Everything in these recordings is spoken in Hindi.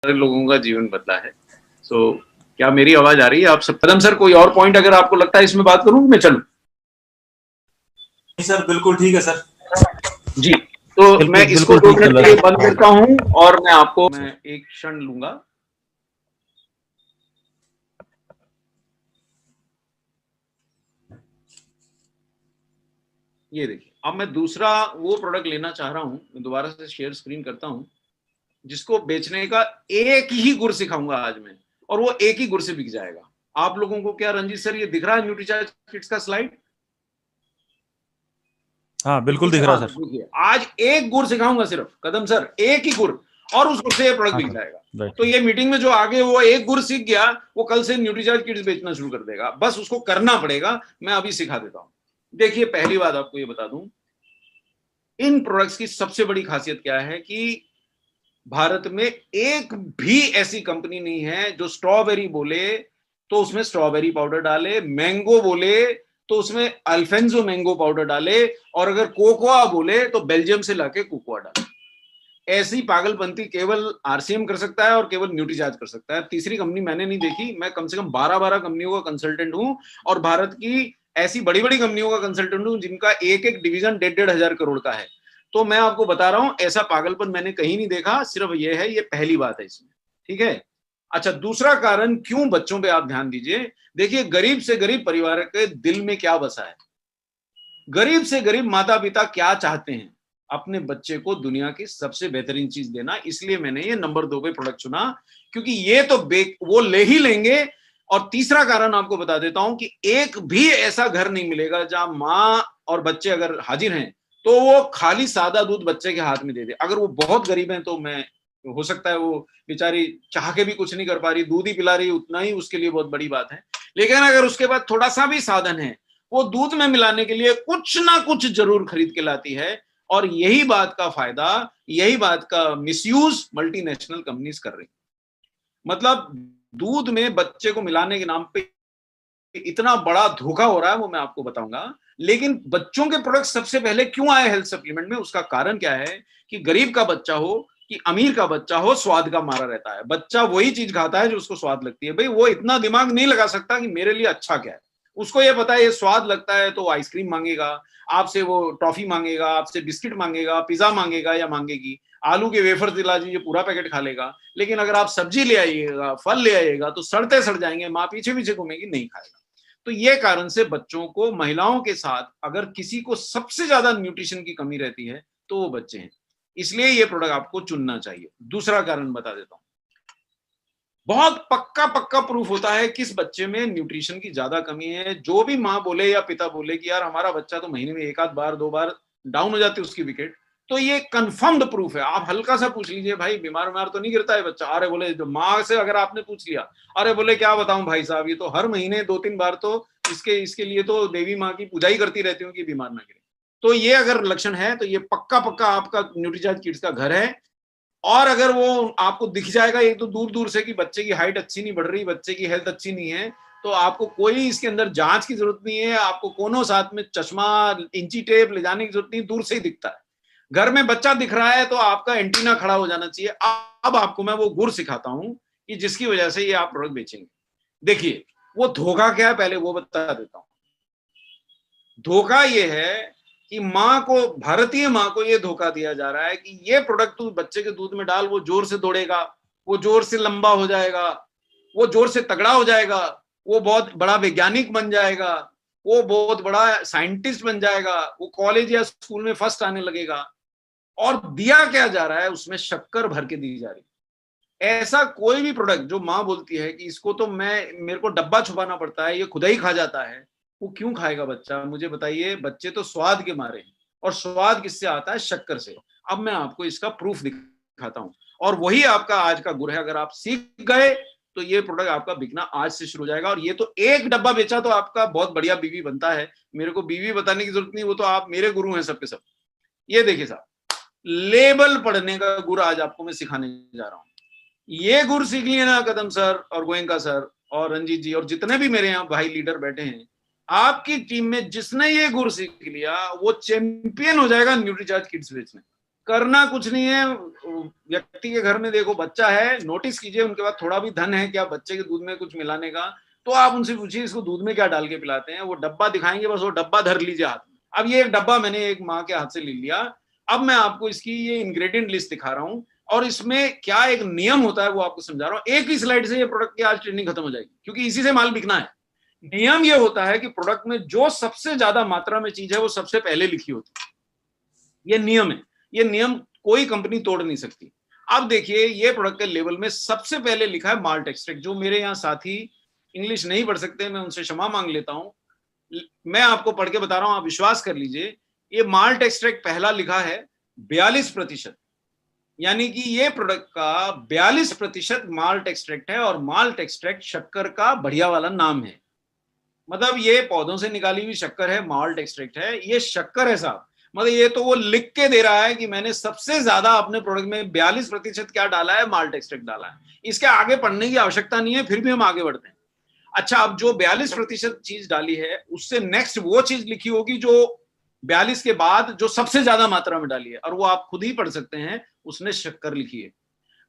लोगों का जीवन बदला है। सो क्या मेरी आवाज आ रही है आप सब? कदम सर, कोई और पॉइंट अगर आपको लगता है इसमें बात करूं, मैं चलूं? नहीं सर, बिल्कुल ठीक है सर। जी, तो मैं बिल्कुल इसको बिल्कुल 2 ठीक मिनट चल के रहा लिए है बंद करता हूं और मैं एक क्षण लूंगा। ये देखिए, अब मैं दूसरा वो प्रोडक्ट लेना चाह रहा हूं। मैं दोबारा से शेयर स्क्रीन करता हूं, जिसको बेचने का एक ही गुर सिखाऊंगा आज मैं, और वो एक ही गुर से बिक जाएगा। आप लोगों को क्या रंजीत सर ये दिख रहा है न्यूट्रीचार्ज किट्स का स्लाइड? हाँ बिल्कुल दिख हाँ, रहा है सर। देखिए, आज एक गुर सिखाऊंगा सिर्फ, कदम सर, एक ही गुर, और उस गुर से ये प्रोडक्ट हाँ बिक सर, जाएगा। राइट। तो ये मीटिंग में जो आगे वो एक गुर सीख गया, वो कल से न्यूट्रीचार्ज किट्स बेचना शुरू कर देगा। बस उसको करना पड़ेगा, मैं अभी सिखा देता हूं। देखिए, पहली बात आपको ये बता दूं, इन प्रोडक्ट्स की सबसे बड़ी खासियत क्या है कि भारत में एक भी ऐसी कंपनी नहीं है जो स्ट्रॉबेरी बोले तो उसमें स्ट्रॉबेरी पाउडर डाले, मैंगो बोले तो उसमें अल्फेंजो मैंगो पाउडर डाले, और अगर कोकोआ बोले तो बेल्जियम से लाके कोकोआ डाले। ऐसी पागलपंती केवल आरसीएम कर सकता है और केवल न्यूट्रीचार्ज कर सकता है। तीसरी कंपनी मैंने नहीं देखी। मैं कम से कम 12 कंपनियों का कंसल्टेंट हूं, और भारत की ऐसी बड़ी बड़ी कंपनियों का कंसल्टेंट हूं जिनका एक एक डिवीजन 1.5 हजार करोड़ का है। तो मैं आपको बता रहा हूं, ऐसा पागलपन मैंने कहीं नहीं देखा। सिर्फ ये है, ये पहली बात है इसमें, ठीक है? अच्छा, दूसरा कारण क्यों बच्चों पे आप ध्यान दीजिए। देखिए, गरीब से गरीब परिवार के दिल में क्या बसा है, गरीब से गरीब माता पिता क्या चाहते हैं? अपने बच्चे को दुनिया की सबसे बेहतरीन चीज देना। इसलिए मैंने ये नंबर 2 पे प्रोडक्ट चुना, क्योंकि ये तो वो ले ही लेंगे। और तीसरा कारण आपको बता देता हूं कि एक भी ऐसा घर नहीं मिलेगा जहां माँ और बच्चे अगर हाजिर हैं तो वो खाली सादा दूध बच्चे के हाथ में दे दे। अगर वो बहुत गरीब हैं तो मैं, हो सकता है वो बेचारी चाह के भी कुछ नहीं कर पा रही, दूध ही पिला रही, उतना ही उसके लिए बहुत बड़ी बात है। लेकिन अगर उसके बाद थोड़ा सा भी साधन है, वो दूध में मिलाने के लिए कुछ ना कुछ जरूर खरीद के लाती है। और यही बात का फायदा, यही बात का मिसयूज मल्टीनेशनल कंपनीज कर रही। मतलब दूध में बच्चे को मिलाने के नाम पे इतना बड़ा धोखा हो रहा है, वो मैं आपको बताऊंगा। लेकिन बच्चों के प्रोडक्ट सबसे पहले क्यों आए हेल्थ सप्लीमेंट में, उसका कारण क्या है कि गरीब का बच्चा हो कि अमीर का बच्चा हो, स्वाद का मारा रहता है। बच्चा वही चीज खाता है जो उसको स्वाद लगती है। भाई, वो इतना दिमाग नहीं लगा सकता कि मेरे लिए अच्छा क्या है। उसको ये पता है ये स्वाद लगता है तो आइसक्रीम मांगेगा आपसे, वो टॉफी मांगेगा आपसे, बिस्किट मांगेगा, पिज्जा मांगेगा या मांगेगी, आलू के वेफर दिला दीजिए पूरा पैकेट खा लेगा। लेकिन अगर आप सब्जी ले आइएगा, फल ले आइएगा, तो सड़ते सड़ जाएंगे, माँ पीछे पीछे घूमेगी, नहीं खाएगा। तो ये कारण से बच्चों को, महिलाओं के साथ अगर किसी को सबसे ज्यादा न्यूट्रिशन की कमी रहती है तो वो बच्चे हैं। इसलिए ये प्रोडक्ट आपको चुनना चाहिए। दूसरा कारण बता देता हूं, बहुत पक्का पक्का प्रूफ होता है किस बच्चे में न्यूट्रिशन की ज्यादा कमी है। जो भी माँ बोले या पिता बोले कि यार हमारा बच्चा तो महीने में एक आध बार 2 बार डाउन हो जाती है उसकी विकेट, तो ये कंफर्म्ड प्रूफ है। आप हल्का सा पूछ लीजिए, भाई बीमार बीमार तो नहीं गिरता है बच्चा? अरे बोले, जो माँ से अगर आपने पूछ लिया, अरे बोले क्या बताऊं भाई साहब, ये तो हर महीने 2-3 बार तो इसके लिए तो देवी माँ की पूजा ही करती रहती हूँ कि बीमार ना गिरे। तो ये अगर लक्षण है तो ये पक्का पक्का आपका न्यूट्रीचार्ज किड्स का घर है। और अगर वो आपको दिख जाएगा एक तो दूर दूर से कि बच्चे की हाइट अच्छी नहीं बढ़ रही, बच्चे की हेल्थ अच्छी नहीं है, तो आपको कोई इसके अंदर जांच की जरूरत नहीं है। आपको कोनो साथ में चश्मा, इंची टेप ले जाने की जरूरत नहीं, दूर से ही दिखता है। घर में बच्चा दिख रहा है तो आपका एंटीना खड़ा हो जाना चाहिए। अब आपको मैं वो गुर सिखाता हूं कि जिसकी वजह से ये आप प्रोडक्ट बेचेंगे। देखिए, वो धोखा क्या है पहले वो बता देता हूं। धोखा ये है कि माँ को, भारतीय माँ को ये धोखा दिया जा रहा है कि ये प्रोडक्ट तू बच्चे के दूध में डाल, वो जोर से दौड़ेगा, वो जोर से लंबा हो जाएगा, वो जोर से तगड़ा हो जाएगा, वो बहुत बड़ा वैज्ञानिक बन जाएगा, वो बहुत बड़ा साइंटिस्ट बन जाएगा, वो कॉलेज या स्कूल में फर्स्ट आने लगेगा। और दिया क्या जा रहा है उसमें, शक्कर भर के दी जा रही है। ऐसा कोई भी प्रोडक्ट जो माँ बोलती है कि इसको तो मेरे को डब्बा छुपाना पड़ता है, ये खुदा ही खा जाता है, वो क्यों खाएगा बच्चा? मुझे बताइए। बच्चे तो स्वाद के मारे हैं, और स्वाद किससे आता है? शक्कर से। अब मैं आपको इसका प्रूफ दिखाता हूं, और वही आपका आज का गुर है। अगर आप सीख गए तो ये प्रोडक्ट आपका बिकना आज से शुरू हो जाएगा। और ये तो एक डब्बा बेचा तो आपका बहुत बढ़िया बीवी बनता है। मेरे को बीवी बताने की जरूरत नहीं, वो तो आप मेरे गुरु हैं सबके सब। ये देखिए साहब, लेबल पढ़ने का गुर आज आपको मैं सिखाने जा रहा हूं। ये गुर सीख लिए ना कदम सर और गोयनका सर और रंजीत जी और जितने भी मेरे यहाँ भाई लीडर बैठे हैं, आपकी टीम में जिसने ये गुर सीख लिया वो चैंपियन हो जाएगा न्यूट्रीचार्ज किड्स बेचने। करना कुछ नहीं है। व्यक्ति के घर में देखो बच्चा है, नोटिस कीजिए उनके पास थोड़ा भी धन है क्या बच्चे के दूध में कुछ मिलाने का, तो आप उनसे पूछिए इसको दूध में क्या डाल के पिलाते हैं, वो डब्बा दिखाएंगे, बस वो डब्बा धर लीजिए हाथ में। अब ये एक डब्बा मैंने एक माँ के हाथ से ले लिया, अब मैं आपको इसकी ये इंग्रेडिएंट लिस्ट दिखा रहा हूँ और इसमें क्या एक नियम होता है वो आपको समझा रहा हूँ। एक ही स्लाइड से ये प्रोडक्ट की आज ट्रेनिंग खत्म हो जाएगी, क्योंकि इसी से माल बिकना है। नियम ये होता है कि प्रोडक्ट में जो सबसे ज्यादा मात्रा में चीज है वो सबसे पहले लिखी होती है, ये नियम है। ये नियम कोई कंपनी तोड़ नहीं सकती। अब देखिए ये प्रोडक्ट के लेवल में सबसे पहले लिखा है माल्ट एक्सट्रैक्ट। जो मेरे यहाँ साथी इंग्लिश नहीं पढ़ सकते मैं उनसे क्षमा मांग लेता हूं, मैं आपको पढ़ के बता रहा हूं, आप विश्वास कर लीजिए। ये माल्ट एक्सट्रैक्ट पहला लिखा है 42%, यानी कि ये प्रोडक्ट का 42% माल्ट एक्सट्रैक्ट है और माल्ट एक्सट्रैक्ट शक्कर का बढ़िया वाला नाम है। मतलब ये पौधों से निकाली हुई शक्कर है, माल्ट एक्सट्रैक्ट है, ये शक्कर है साहब। मतलब ये तो वो लिख के दे रहा है कि मैंने सबसे ज्यादा अपने प्रोडक्ट में 42% क्या डाला है, माल्ट एक्सट्रैक्ट डाला है। इसके आगे पढ़ने की आवश्यकता नहीं है, फिर भी हम आगे बढ़ते हैं। अच्छा, अब जो 42% चीज डाली है उससे नेक्स्ट वो चीज लिखी होगी जो 42 के बाद जो सबसे ज्यादा मात्रा में डाली है, और वो आप खुद ही पढ़ सकते हैं, उसने शक्कर लिखी है।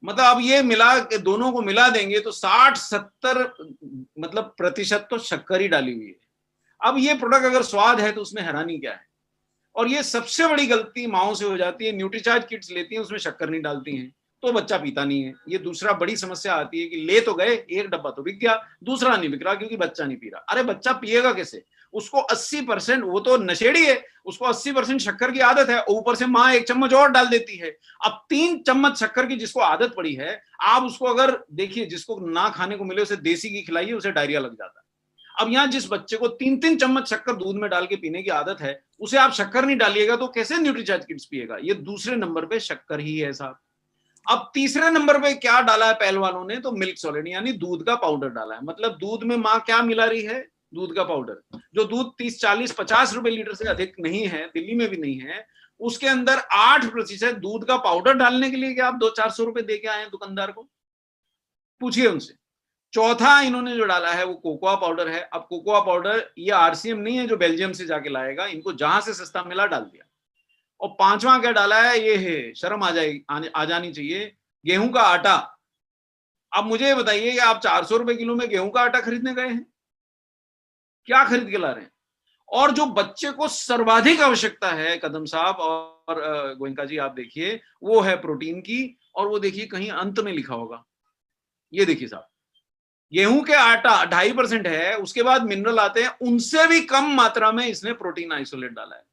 मतलब अब ये मिला के दोनों को मिला देंगे तो 60-70 मतलब प्रतिशत तो शक्कर ही डाली हुई है। अब ये प्रोडक्ट अगर स्वाद है तो उसमें हैरानी क्या है। और ये सबसे बड़ी गलती माओ से हो जाती है, न्यूट्रीचार्ज किट्स लेती हैं उसमें शक्कर नहीं डालती हैं तो बच्चा पीता नहीं है। ये दूसरा बड़ी समस्या आती है कि ले तो गए, एक डब्बा तो बिक गया, दूसरा नहीं बिक रहा क्योंकि बच्चा नहीं पी रहा। अरे बच्चा पिएगा कैसे? उसको 80%, वो तो नशेड़ी है, उसको 80% शक्कर की आदत है, ऊपर से माँ 1 चम्मच और डाल देती है। अब 3 चम्मच शक्कर की जिसको आदत पड़ी है, आप उसको अगर देखिए, जिसको ना खाने को मिले उसे देसी घी खिलाइए, उसे डायरिया लग जाता है। अब यहाँ जिस बच्चे को 3-3 चम्मच शक्कर दूध में डाल के पीने की आदत है, उसे आप शक्कर नहीं डालिएगा तो कैसे न्यूट्रीचार्ज किट्स पिएगा? ये दूसरे नंबर पे शक्कर ही है साहब। अब तीसरे नंबर पे क्या डाला है पहलवानों ने, तो मिल्क सॉलिड यानी दूध का पाउडर डाला है। मतलब दूध में माँ क्या मिला रही है? दूध का पाउडर। जो दूध 30, 40, 50 रुपए लीटर से अधिक नहीं है, दिल्ली में भी नहीं है, उसके अंदर 8% दूध का पाउडर डालने के लिए क्या आप 200-400 रुपए दे के आए दुकानदार को? पूछिए उनसे। चौथा इन्होंने जो डाला है वो कोकोआ पाउडर है। अब कोकोआ पाउडर ये आरसीएम नहीं है जो बेल्जियम से जाके लाएगा, इनको जहां से सस्ता मिला डाल दिया। और पांचवा क्या डाला है, ये है, शर्म आ जानी चाहिए, गेहूं का आटा। अब मुझे ये बताइए कि आप 400 रुपए किलो में गेहूं का आटा खरीदने गए हैं? क्या खरीद के ला रहे हैं? और जो बच्चे को सर्वाधिक आवश्यकता है कदम साहब और गोयनका जी, आप देखिए, वो है प्रोटीन की। और वो देखिए कहीं अंत में लिखा होगा, ये देखिए साहब, गेहूं के आटा 2.5% है, उसके बाद मिनरल आते हैं, उनसे भी कम मात्रा में इसने प्रोटीन आइसोलेट डाला है।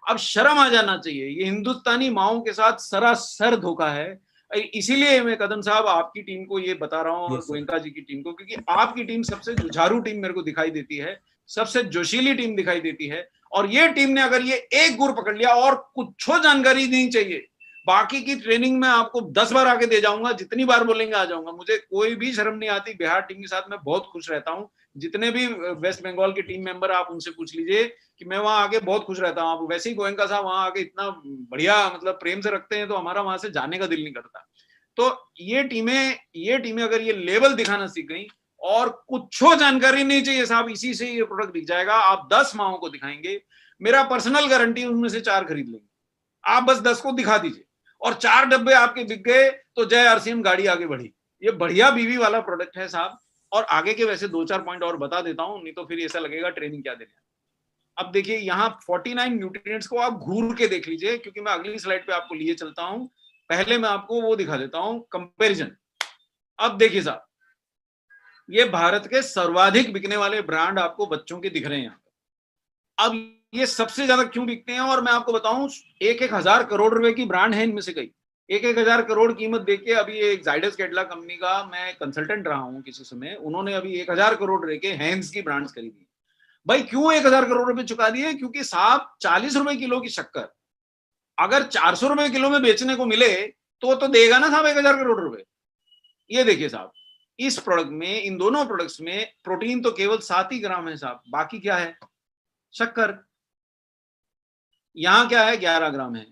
अब शर्म आ जाना चाहिए, ये हिंदुस्तानी माओं के साथ सरासर धोखा है। इसीलिए मैं कदम साहब आपकी टीम को ये बता रहा हूं और गोयनका जी की टीम को, क्योंकि आपकी टीम सबसे जुझारू टीम मेरे को दिखाई देती है, सबसे जोशीली टीम दिखाई देती है। और ये टीम ने अगर ये एक गुर पकड़ लिया, और कुछ जानकारी नहीं चाहिए, बाकी की ट्रेनिंग में आपको 10 बार आके दे जाऊंगा, जितनी बार बोलेंगे आ जाऊंगा, मुझे कोई भी शर्म नहीं आती। बिहार टीम के साथ मैं बहुत खुश रहता हूँ। जितने भी वेस्ट बंगाल के टीम मेंबर आप उनसे पूछ लीजिए कि मैं वहां आके बहुत खुश रहता हूँ। आप वैसे ही गोयनका साहब वहां आके इतना बढ़िया मतलब प्रेम से रखते हैं तो हमारा वहां से जाने का दिल नहीं करता। तो ये टीमें अगर ये लेवल दिखाना सीख गई, और कुछ जानकारी नहीं चाहिए साहब, इसी से ये प्रोडक्ट दिख जाएगा। आप 10 माओं को दिखाएंगे, मेरा पर्सनल गारंटी उनमें से 4 खरीद लेंगे। आप बस 10 को दिखा दीजिए और 4 डब्बे आपके बिक गए तो जय आरसीएम, गाड़ी आगे बढ़ी। ये बढ़िया बीवी वाला प्रोडक्ट है साहब। और आगे के वैसे 2-4 पॉइंट और बता देता हूं, नहीं तो फिर ऐसा लगेगा ट्रेनिंग क्या दे रहे हैं। अब देखिए यहाँ 49 न्यूट्रिएंट्स को आप घूर के देख लीजिए, क्योंकि मैं अगली स्लाइड पे आपको लिए चलता हूं। पहले मैं आपको वो दिखा देता हूं, कंपेरिजन। अब देखिए साहब, ये भारत के सर्वाधिक बिकने वाले ब्रांड आपको बच्चों के दिख रहे हैं यहाँ पे। अब ये सबसे ज्यादा क्यों बिकते हैं, और मैं आपको बताऊं, 1-1 हजार करोड़ रुपए की ब्रांड है इनमें से कई। 1-1 हजार करोड़ कीमत देके अभी एक जाइडस कैडिला कंपनी का मैं कंसल्टेंट रहा हूं किसी समय, उन्होंने अभी 1 हजार करोड़ देके हैंड्स की ब्रांड्स खरीदी। भाई क्यों 1 हजार करोड़ रुपए चुका दिए? क्योंकि साहब 40 रुपए किलो की शक्कर अगर 400 रुपए किलो में बेचने को मिले तो देगा ना साहब 1 हजार करोड़ रुपए। ये देखिए साहब, इस प्रोडक्ट में, इन दोनों प्रोडक्ट्स में प्रोटीन तो केवल 7 ही ग्राम है साहब, बाकी क्या है? शक्कर। यहां क्या है? 11 ग्राम है।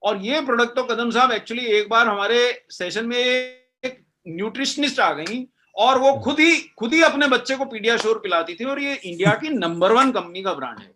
और ये प्रोडक्ट तो कदम साहब एक्चुअली एक बार हमारे सेशन में एक न्यूट्रिशनिस्ट आ गई और वो खुद ही अपने बच्चे को पीडियाश्योर पिलाती थी, और ये इंडिया की नंबर 1 कंपनी का ब्रांड है।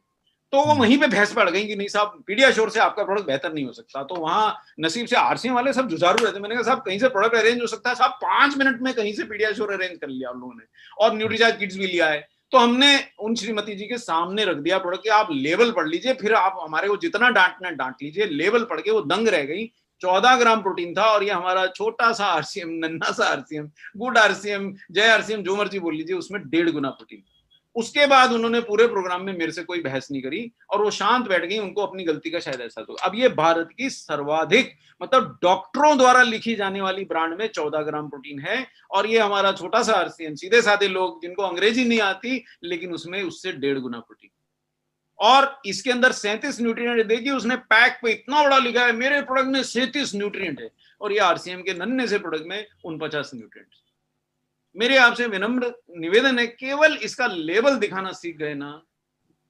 तो वो वहीं पे भैंस पड़ गई कि नहीं साहब पीडियाश्योर से आपका प्रोडक्ट बेहतर नहीं हो सकता। तो वहां नसीब से आरसीएम वाले सब जुझारू रहते। मैंने कहा साहब कहीं से प्रोडक्ट अरेंज हो सकता है साहब, 5 मिनट में कहीं से पीडियाश्योर अरेंज कर लिया उन लोगों ने, और न्यूट्रीचार्ज किट्स भी लिया है। तो हमने उन श्रीमती जी के सामने रख दिया प्रोडक्ट कि आप लेबल पढ़ लीजिए, फिर आप हमारे को जितना डांटना डांट लीजिए। लेबल पढ़ के वो दंग रह गई। 14 ग्राम प्रोटीन था, और ये हमारा छोटा सा आरसीएम, नन्हा सा आरसीएम, गुड आरसीएम, जय आरसीएम, जो मर्जी बोल लीजिए, उसमें 1.5 गुना प्रोटीन। उसके बाद उन्होंने पूरे प्रोग्राम में मेरे से कोई बहस नहीं करी, और वो शांत बैठ गई। उनको अपनी गलती का शायद एहसास हो। अब ये भारत की सर्वाधिक, मतलब डॉक्टरों द्वारा लिखी जाने वाली ब्रांड में 14 ग्राम प्रोटीन है, और ये हमारा छोटा सा आरसीएम, सीधे साधे लोग जिनको अंग्रेजी नहीं आती, लेकिन उसमें उससे 1.5 गुना प्रोटीन। और इसके अंदर 37 न्यूट्रिएंट। देखिए उसने पैक पे इतना बड़ा लिखा है मेरे प्रोडक्ट में 37 न्यूट्रिएंट है, और ये आरसीएम के नन्हे से प्रोडक्ट में 49 न्यूट्रिएंट। मेरे आपसे विनम्र निवेदन है, केवल इसका लेबल दिखाना सीख गए ना,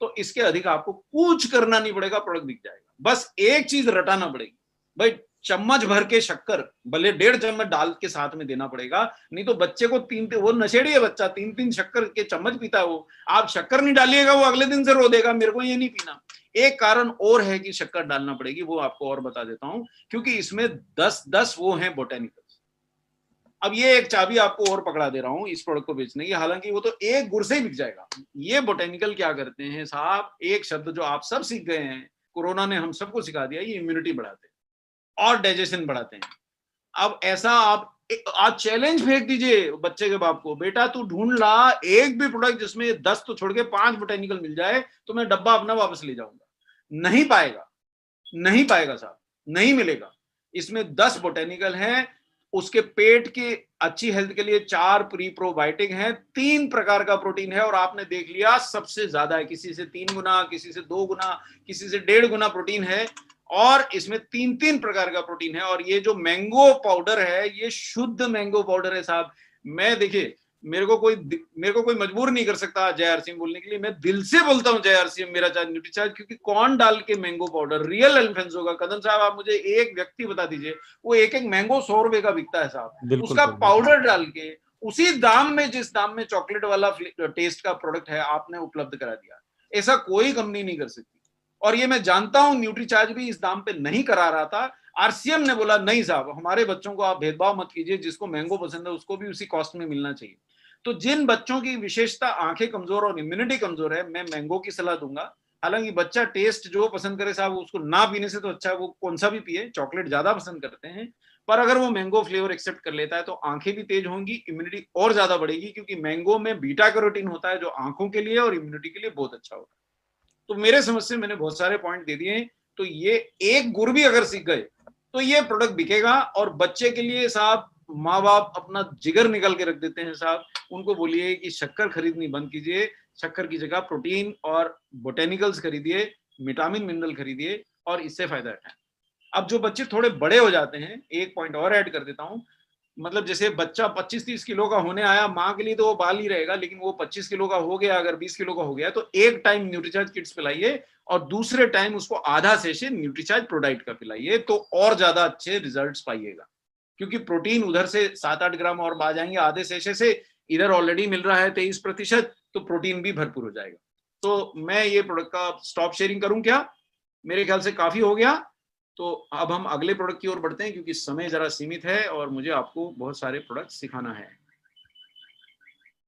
तो इसके अधिक आपको कुछ करना नहीं पड़ेगा, प्रोडक्ट दिख जाएगा। बस एक चीज रटाना पड़ेगी भाई, चम्मच भर के शक्कर भले 1.5 चम्मच डाल के साथ में देना पड़ेगा, नहीं तो बच्चे को वो नशेड़ी है बच्चा, 3-3 शक्कर के चम्मच पीता है वो। आप शक्कर नहीं डालिएगा वो अगले दिन से रो देगा मेरे को ये नहीं पीना। एक कारण और है कि शक्कर डालना पड़ेगी, वो आपको और बता देता हूं, क्योंकि इसमें 10 वो हैं बोटेनिकल्स। अब ये एक चाबी आपको और पकड़ा दे रहा हूं इस प्रोडक्ट को बेचने की, हालांकि वो तो एक गुड़ से ही बिक जाएगा। ये बोटेनिकल क्या करते हैं साहब, एक शब्द जो आप सब सीख गए हैं, कोरोना ने हम सबको सिखा दिया, ये इम्यूनिटी बढ़ाते हैं और डाइजेशन बढ़ाते हैं। अब ऐसा आप आज चैलेंज फेंक दीजिए बच्चे के बाप को, बेटा तू ढूंढ ला एक भी प्रोडक्ट जिसमें 10 तो छोड़ के 5 बोटेनिकल मिल जाए, तो मैं डब्बा अपना वापस ले जाऊंगा। नहीं पाएगा, नहीं पाएगा साहब, नहीं मिलेगा। इसमें 10 बोटेनिकल हैं, उसके पेट की अच्छी हेल्थ के लिए 4 प्री प्रोबायोटिक हैं, 3 प्रकार का प्रोटीन है, और आपने देख लिया सबसे ज्यादा है, किसी से 3 गुना, किसी से 2 गुना, किसी से 1.5 गुना प्रोटीन है, और इसमें 3 प्रकार का प्रोटीन है। और ये जो मैंगो पाउडर है, ये शुद्ध मैंगो पाउडर है साहब। मैं देखिए मेरे को कोई मजबूर नहीं कर सकता जय आरसीएम बोलने के लिए। मैं दिल से बोलता हूँ जय आरसीएम, मेरा चार्ज न्यूट्रीचार्ज, क्योंकि कौन डाल के मैंगो पाउडर रियल अल्फेंसो का, कदम साहब आप मुझे एक व्यक्ति बता दीजिए, वो एक मैंगो 100 रुपए का बिकता है साहब, उसका पाउडर डाल के उसी दाम में जिस दाम में चॉकलेट वाला टेस्ट का प्रोडक्ट है आपने उपलब्ध करा दिया। ऐसा कोई कंपनी नहीं कर सकती। और ये मैं जानता हूं न्यूट्रीचार्ज भी इस दाम पे नहीं करा रहा था। आरसीएम ने बोला नहीं साहब, हमारे बच्चों को आप भेदभाव मत कीजिए, जिसको मैंगो पसंद है उसको भी उसी कॉस्ट में मिलना चाहिए। तो जिन बच्चों की विशेषता आंखें कमजोर और इम्यूनिटी कमजोर है, मैं मैंगो की सलाह दूंगा। हालांकि बच्चा टेस्ट जो पसंद करे साहब, उसको ना पीने से तो अच्छा वो कौन सा भी पिए, चॉकलेट ज्यादा पसंद करते हैं, पर अगर वो मैंगो फ्लेवर एक्सेप्ट कर लेता है तो आंखें भी तेज होंगी, इम्यूनिटी और ज्यादा बढ़ेगी, क्योंकि मैंगो में बीटा कैरोटीन होता है जो आंखों के लिए और इम्यूनिटी के लिए बहुत अच्छा होता है। तो मेरे समझ से मैंने बहुत सारे पॉइंट दे दिए हैं। तो ये एक गुर भी अगर सीख गए तो ये प्रोडक्ट बिकेगा। और बच्चे के लिए साहब माँ बाप अपना जिगर निकाल के रख देते हैं साहब, उनको बोलिए कि शक्कर खरीदनी बंद कीजिए, शक्कर की जगह प्रोटीन और बोटेनिकल्स खरीदिए, विटामिन मिनरल खरीदिए, और इससे फायदा उठाएं। अब जो बच्चे थोड़े बड़े हो जाते हैं, एक पॉइंट और ऐड कर देता हूं, मतलब जैसे बच्चा 25-30 किलो का होने आया, माँ के लिए तो वो बाल ही रहेगा, लेकिन वो 25 किलो का हो गया, अगर 20 किलो का हो गया, तो एक टाइम न्यूट्रीचार्ज किट्स पिलाइए और दूसरे टाइम उसको आधा सेशन न्यूट्रीचार्ज प्रोडाइट का पिलाइए, तो और ज्यादा अच्छे रिजल्ट्स पाइएगा। क्योंकि प्रोटीन उधर से 7-8 ग्राम और आ जाएंगे आधे सेशे से, इधर ऑलरेडी मिल रहा है 23%, तो प्रोटीन भी भरपूर हो जाएगा। तो मैं ये प्रोडक्ट का स्टॉप शेयरिंग करूं क्या? मेरे ख्याल से काफी हो गया। तो अब हम अगले प्रोडक्ट की ओर बढ़ते हैं, क्योंकि समय जरा सीमित है और मुझे आपको बहुत सारे प्रोडक्ट सिखाना है।